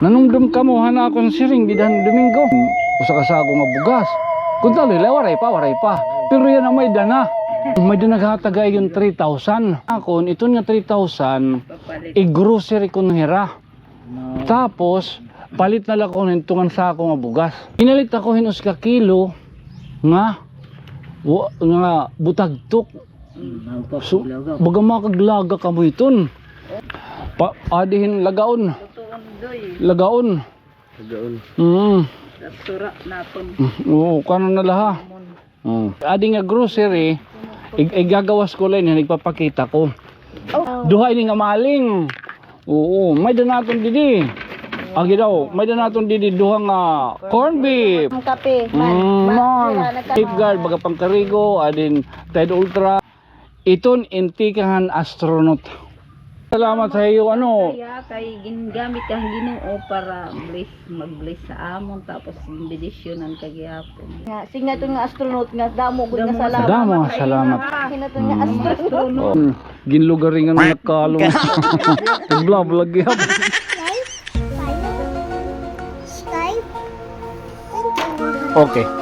Nanungdum ka mo hana akong siring bidan Domingo. Usa ka sa ako nga bugas. Kung tali, waray pa. Pero yan ang may dana. May dana hatagay yung 3,000. Ako, ito nga 3,000, i-grocery ko nahira. Tapos, palit na lang ko nintungan sa ako nga bugas. Pinalit ako hinus ka kilo nga butagtok. So, baga makaglaga ka mo iton. Adihin lagaon. Lagaon. Surak naton. Oo, kanon na laha. Adi nga grocery, igagawas ko lang, nagpapakita ko. Duha ini nga maling. Oo, may danaton didi. Agi daw, may danaton didi duha nga corn beef. Ang kape, Safeguard, baga pangkarigo, adin Tide Ultra. Iton intikahan astronaut. Salamat sa iyo Kaya kay ginagamit kang Ginoo para mag-bless sa amon tapos bendisyonan kagihapon. Nga singa to nga astronaut nga damo gud nga salamat. Damo nga salamat. Hinato nga astronaut. Ginlugaringan nga nagkalong. Blah gyap. Okay.